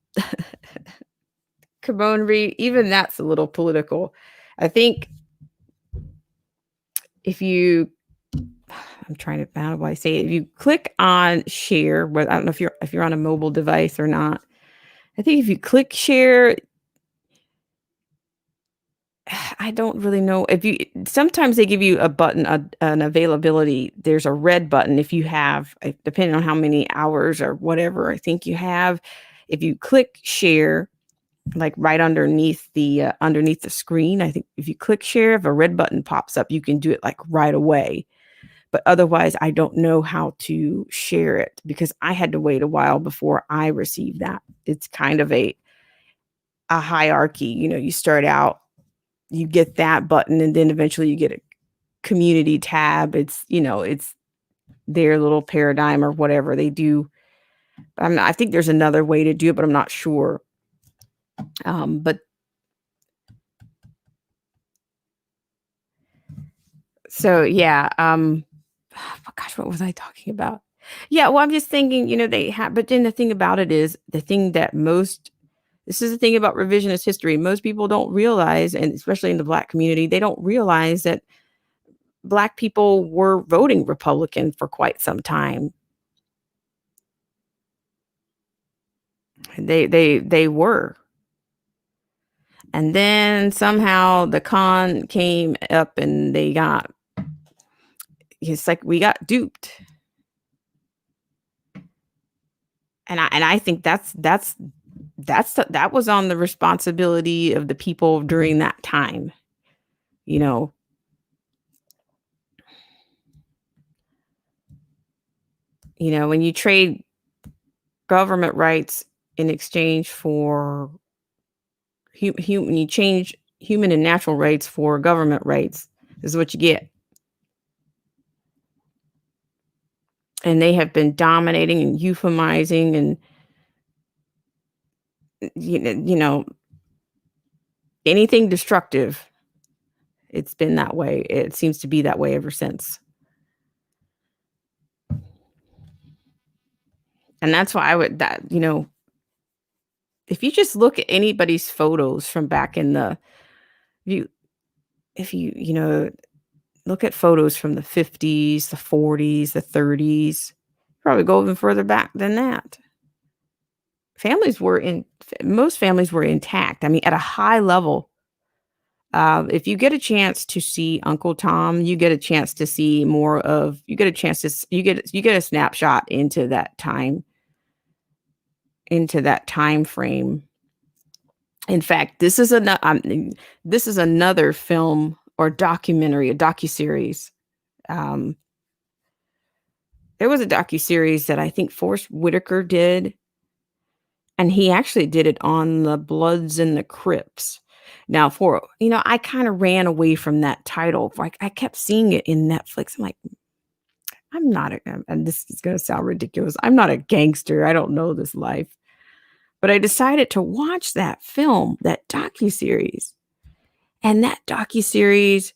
Kimone Reed, even that's a little political. I think if you, I'm trying to, how do I say it? If you click on share, but I don't know if you're on a mobile device or not. I think if you click share, I don't really know if you. Sometimes they give you a button, an availability. There's a red button if you have, depending on how many hours or whatever I think you have. If you click share, like right underneath the screen, I think if you click share, if a red button pops up, you can do it like right away. But otherwise, I don't know how to share it because I had to wait a while before I received that. It's kind of a hierarchy. You start out, you get that button, and then eventually you get a community tab. It's their little paradigm or whatever they do. I think there's another way to do it, but I'm not sure. But so yeah. Gosh, what was I talking about? Yeah, well, I'm just thinking, they have, but then the thing about it is, this is the thing about revisionist history. Most people don't realize, and especially in the Black community, they don't realize that Black people were voting Republican for quite some time. They were. And then somehow the con came up and it's like we got duped. And I think that was on the responsibility of the people during that time. When you trade government rights in exchange for you change human and natural rights for government rights, this is what you get. And they have been dominating and euphemizing and anything destructive. It's been that way. It seems to be that way ever since. And that's why if you just look at anybody's photos from back in if you look at photos from the 50s, the 40s, the 30s, probably go even further back than that. Most families were intact. I mean, at a high level. If you get a chance to see Uncle Tom, you get a chance to see you get a snapshot into that time frame. In fact, this is another film or documentary, a docuseries. There was a docuseries that I think Forrest Whitaker did, and he actually did it on the Bloods and the Crips. Now, I kind of ran away from that title. Like, I kept seeing it in Netflix. I'm like, and this is going to sound ridiculous, I'm not a gangster. I don't know this life. But I decided to watch that film, that docuseries, and that docuseries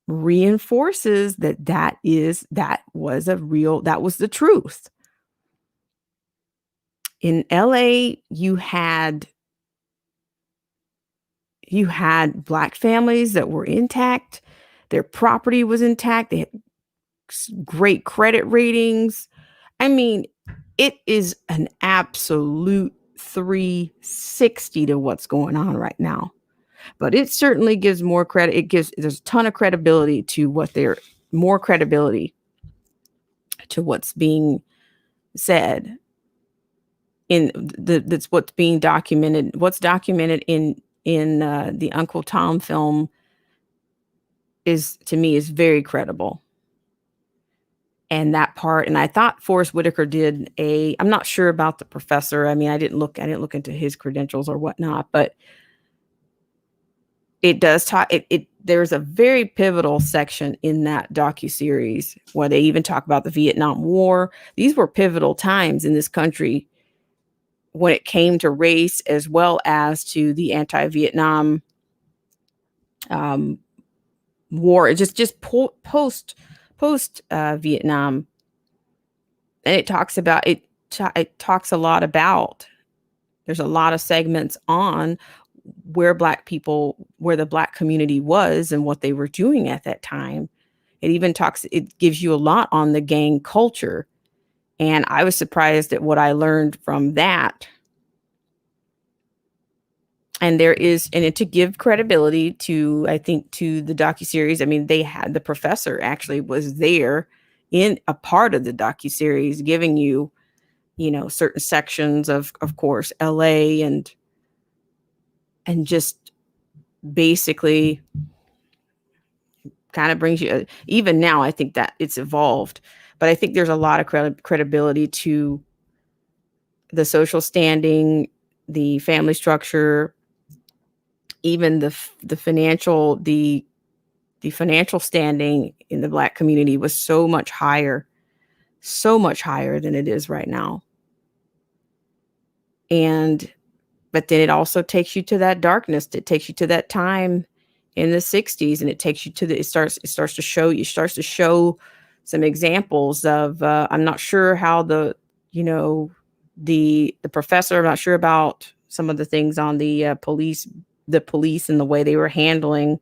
reinforces that was the truth. In LA, you had Black families that were intact, their property was intact, they had great credit ratings. I mean, it is an absolute 360 to what's going on right now. But it certainly gives more credit. There's a ton of credibility to more credibility to what's being said that's what's being documented. What's documented in the Uncle Tom film is, to me, is very credible. And that part, and I thought Forrest Whitaker I'm not sure about the professor. I mean, I didn't look into his credentials or whatnot, but it does talk, there's a very pivotal section in that docuseries where they even talk about the Vietnam War. These were pivotal times in this country when it came to race, as well as to the anti-Vietnam war. It just post Vietnam, and it talks about it. It talks a lot about. There's a lot of segments on where the Black community was and what they were doing at that time. It gives you a lot on the gang culture. And I was surprised at what I learned from that. And to give credibility to, I think, to the docuseries. I mean, the professor actually was there in a part of the docuseries, giving you, certain sections of course, LA, and just basically kind of brings you, even now, I think that it's evolved, but I think there's a lot of credibility to the social standing, the family structure, even the financial standing in the Black community was so much higher than it is right now. But then it also takes you to that darkness. It takes you to that time in the 60s, and it takes you to it starts to show some examples of, I'm not sure how the professor, I'm not sure about some of the things on the police and the way they were handling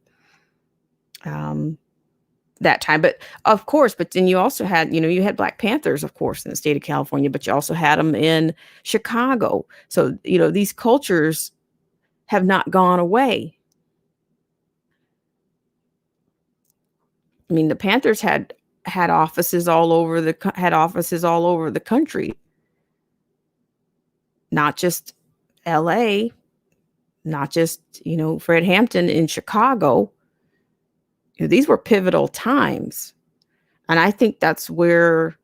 that time. But of course, then you also had, you had Black Panthers, of course, in the state of California, but you also had them in Chicago. So, these cultures have not gone away. I mean, the Panthers had offices all over the country, not just LA, not just, Fred Hampton in Chicago. These were pivotal times. And I think that's where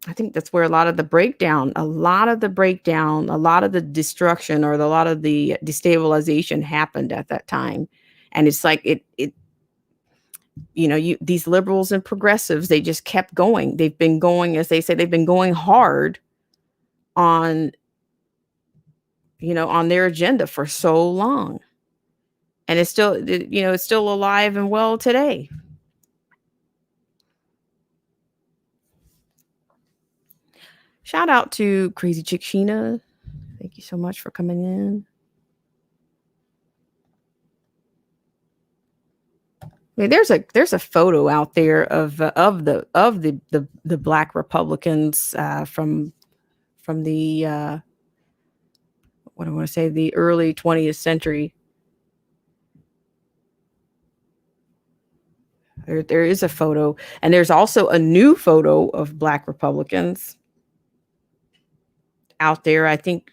a lot of the breakdown, a lot of the destruction, or a lot of the destabilization happened at that time. And it's like these liberals and progressives, they just kept going. They've been going, as they say, they've been going hard on their agenda for so long. And it's still alive and well today. Shout out to Crazy Chick Sheena. Thank you so much for coming in. I mean, there's a photo out there of the Black Republicans from the what I want to say, the early 20th century. There is a photo, and there's also a new photo of Black Republicans out there. I think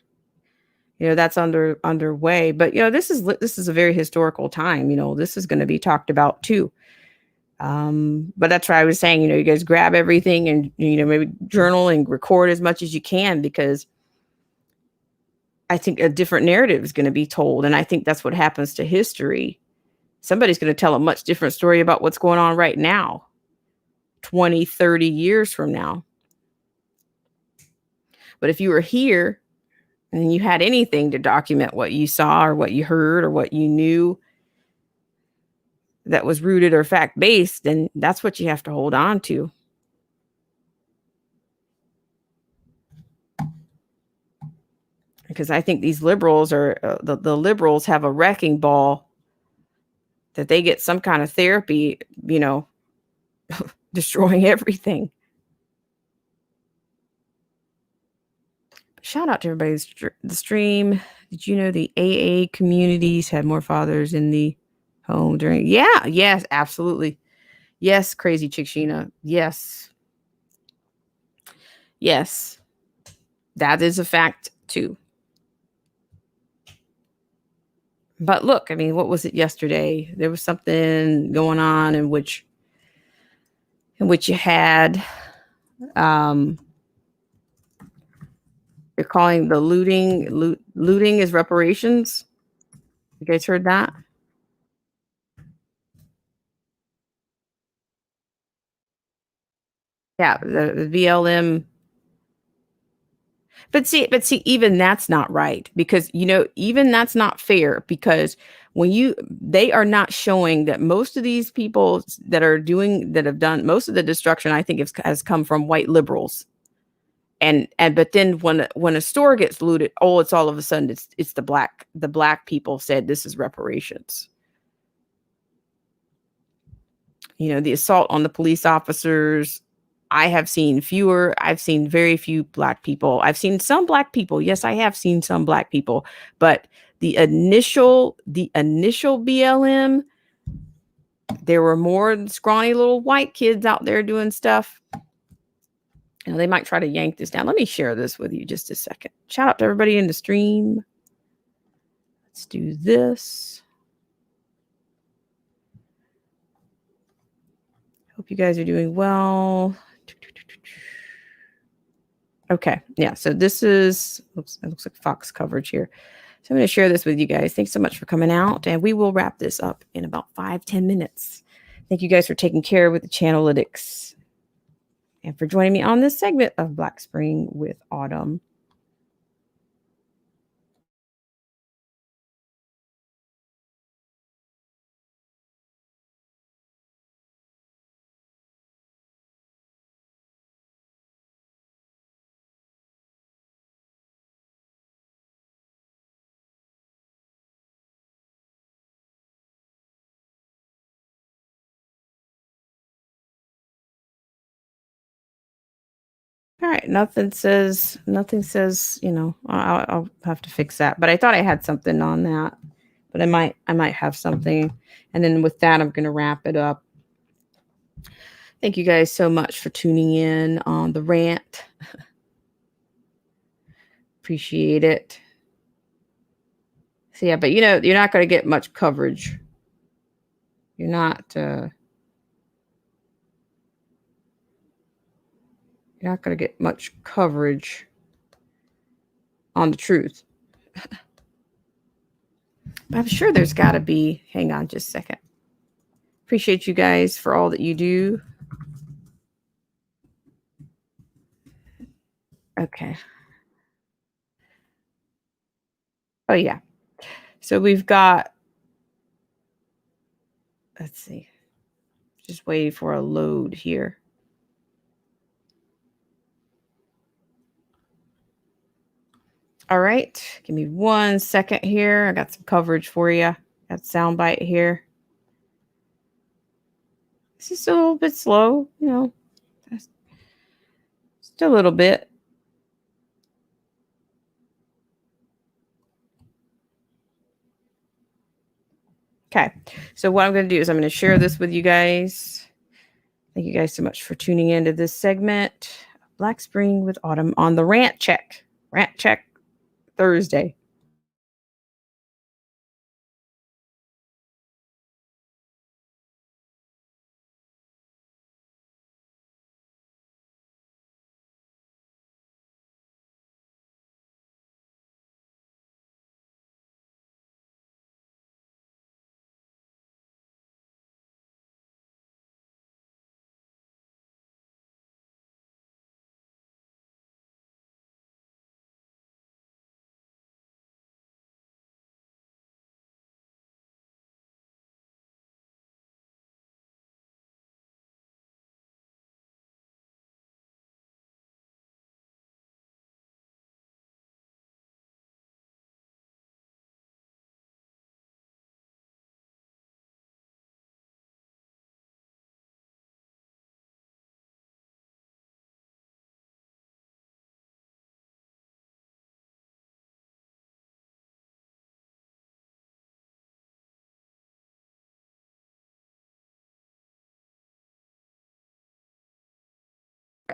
that's underway. But this is a very historical time. This is going to be talked about too. But that's why I was saying, you guys grab everything and maybe journal and record as much as you can, because I think a different narrative is going to be told. And I think that's what happens to history. Somebody's going to tell a much different story about what's going on right now, 20, 30 years from now. But if you were here and you had anything to document what you saw or what you heard or what you knew that was rooted or fact based, then that's what you have to hold on to. Because I think these liberals are the liberals have a wrecking ball that they get some kind of therapy, destroying everything. Shout out to everybody's the stream. Did you know the AA communities had more fathers in the home during? Yeah, yes, absolutely. Yes, crazy chick Sheena. Yes. Yes. That is a fact too. But look, I mean, what was it yesterday? There was something going on in which you had um you're calling the looting is reparations. You guys heard that? Yeah, the BLM. But see, even that's not right because even that's not fair because they are not showing that most of these people that have done most of the destruction, I think has come from white liberals. And but then when a store gets looted, oh, it's all of a sudden it's the black people said this is reparations. The assault on the police officers. I've seen very few black people. I've seen some black people. Yes, I have seen some black people, but the initial BLM, there were more scrawny little white kids out there doing stuff. They might try to yank this down. Let me share this with you just a second. Shout out to everybody in the stream. Let's do this. Hope you guys are doing well. Okay. Yeah. So this looks like Fox coverage here. So I'm going to share this with you guys. Thanks so much for coming out. And we will wrap this up in about 5-10 minutes. Thank you guys for taking care with the Channelytics and for joining me on this segment of Black Spring with Autumn. All right. Nothing says, I'll have to fix that. But I thought I had something on that. But I might have something. And then with that, I'm going to wrap it up. Thank you guys so much for tuning in on the rant. Appreciate it. So yeah, but you're not going to get much coverage. You're not going to get much coverage on the truth. But I'm sure there's got to be. Hang on just a second. Appreciate you guys for all that you do. Okay. Oh yeah. So we've got. Let's see. Just waiting for a load here. All right. Give me 1 second here. I got some coverage for you. Got soundbite here. This is a little bit slow, just a little bit. Okay. So what I'm going to do is I'm going to share this with you guys. Thank you guys so much for tuning into this segment, Black Spring with Autumn on the Rant Check. Rant Check Thursday.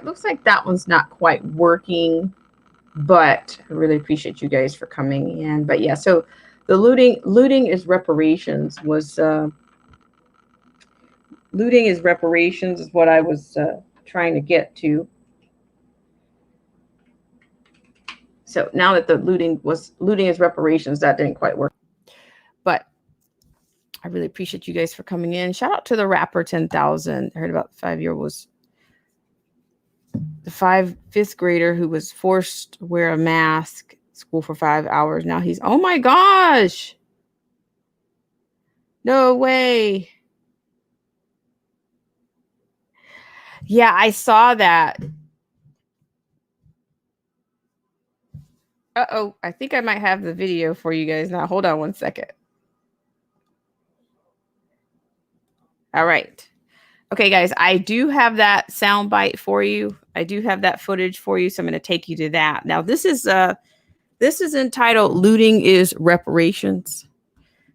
it looks like that one's not quite working, but I really appreciate you guys for coming in. But yeah, so the looting is reparations was looting is reparations is what I was trying to get to. So now that the looting is reparations, that didn't quite work. But I really appreciate you guys for coming in. Shout out to the rapper 10,000. I heard about the 5-year was the fifth grader who was forced to wear a mask at school for 5 hours. Now he's, oh my gosh. No way. Yeah, I saw that. Uh-oh, I think I might have the video for you guys now. Hold on one second. All right. Okay, guys, I do have that sound bite for you. I do have that footage for you, so I'm going to take you to that. Now, this is entitled "Looting is Reparations."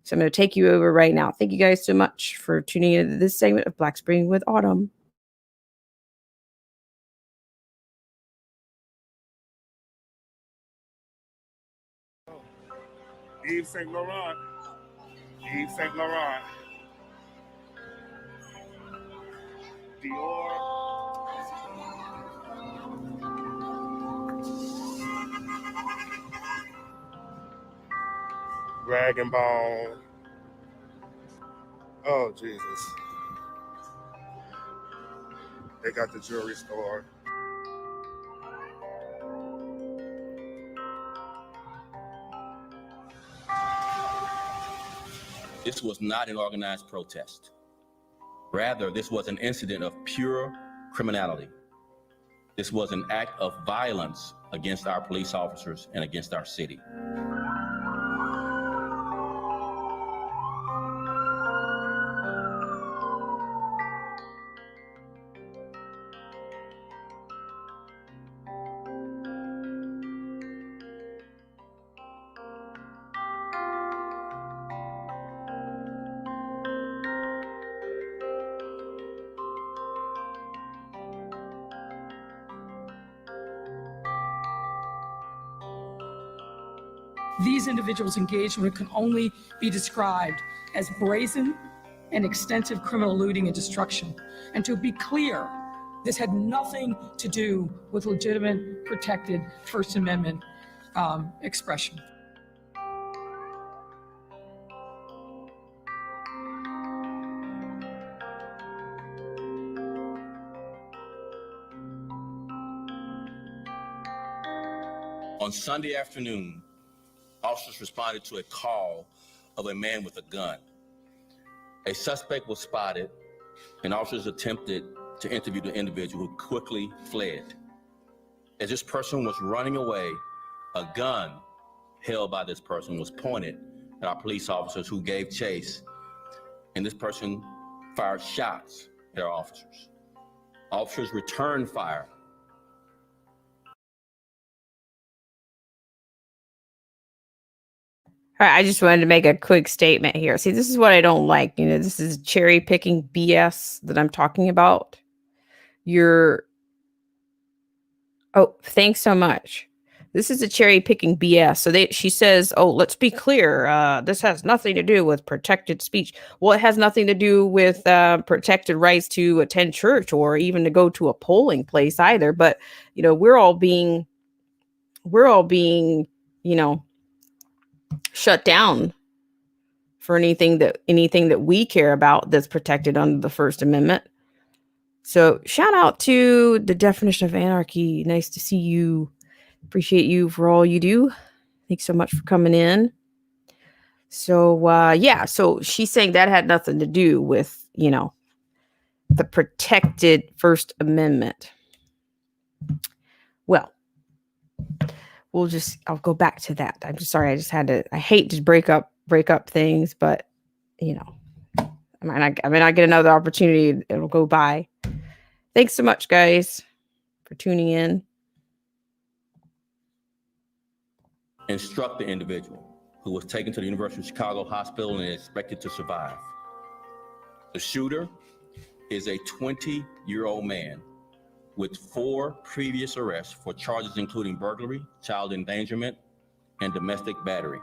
So I'm going to take you over right now. Thank you guys so much for tuning into this segment of Black Spring with Autumn. Yves Saint Laurent. Yves Saint Laurent. Dior. Rag and Bone. Oh, Jesus. They got the jewelry store. This was not an organized protest. Rather, this was an incident of pure criminality. This was an act of violence against our police officers and against our city. These individuals' engagement can only be described as brazen and extensive criminal looting and destruction. And to be clear, this had nothing to do with legitimate, protected First Amendment expression. On Sunday afternoon, officers responded to a call of a man with a gun. A suspect was spotted, and officers attempted to interview the individual who quickly fled. As this person was running away, a gun held by this person was pointed at our police officers who gave chase, and this person fired shots at our officers. Officers returned fire. All right, I just wanted to make a quick statement here. See, this is what I don't like. You know, this is cherry picking BS that I'm talking about. Oh, thanks so much. This is a cherry picking BS. So she says, oh, let's be clear. This has nothing to do with protected speech. Well, it has nothing to do with protected rights to attend church or even to go to a polling place either. But, you know, we're all being, you know, shut down for anything that we care about that's protected under the First Amendment. So shout out to the Definition of Anarchy. Nice to see you. Appreciate you for all you do. Thanks so much for coming in. So yeah, so she's saying that had nothing to do with, you know, the protected First Amendment. Well, I'll go back to that. I'm just sorry. I hate to break up things, but you know, I might not get another opportunity. It'll go by. Thanks so much, guys, for tuning in. Instruct the individual who was taken to the University of Chicago Hospital and is expected to survive. The shooter is a 20-year-old man with 4 previous arrests for charges including burglary, child endangerment, and domestic battery.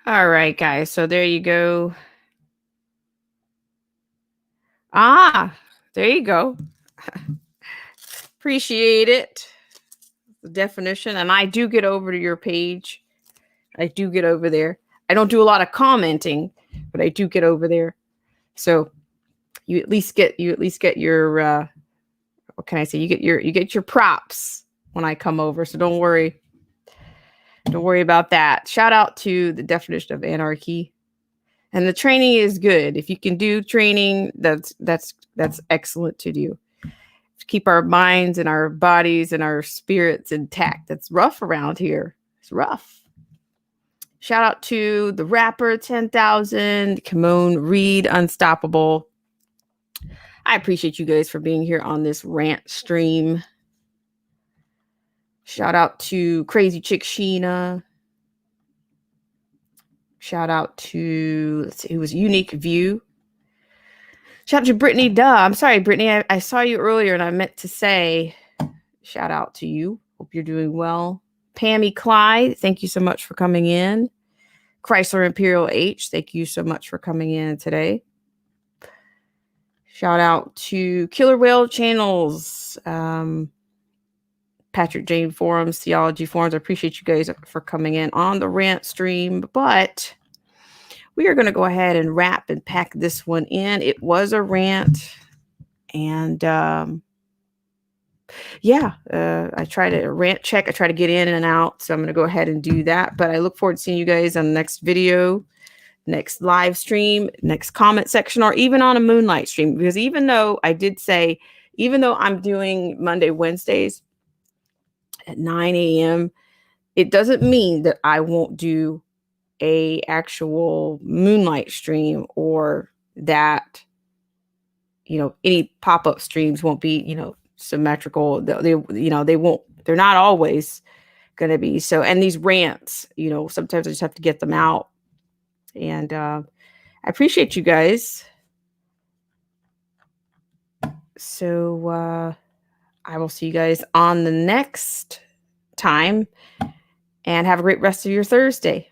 All right, guys. So there you go. Ah, there you go. Appreciate it. The definition. And I do get over to your page. I do get over there. I don't do a lot of commenting, but I do get over there. So you at least get your what can I say? You get your props when I come over. So don't worry. Don't worry about that. Shout out to the definition of anarchy. And the training is good. If you can do training, that's excellent to do. To keep our minds and our bodies and our spirits intact. That's rough around here. It's rough. Shout out to the rapper 10,000, Kimon Reed, Unstoppable. I appreciate you guys for being here on this rant stream. Shout out to Crazy Chick Sheena. Shout out to, let's see, who was Unique View. Shout out to Brittany Duh. I'm sorry, Brittany. I saw you earlier and I meant to say shout out to you. Hope you're doing well. Pammy Clyde, thank you so much for coming in. Chrysler Imperial H, thank you so much for coming in today. Shout out to Killer Whale Channels, Patrick Jane Forums, Theology Forums. I appreciate you guys for coming in on the rant stream, but we are going to go ahead and wrap and pack this one in. It was a rant, and I try to rant check. I try to get in and out, so I'm going to go ahead and do that. But I look forward to seeing you guys on the next video, next live stream, next comment section, or even on a moonlight stream. Because even though I did say, even though I'm doing Monday, Wednesdays at 9 a.m., it doesn't mean that I won't do a actual moonlight stream, or that, any pop-up streams won't be, symmetrical. They won't, they're not always going to be. So, and these rants, sometimes I just have to get them out. And I appreciate you guys. So I will see you guys on the next time, and have a great rest of your Thursday.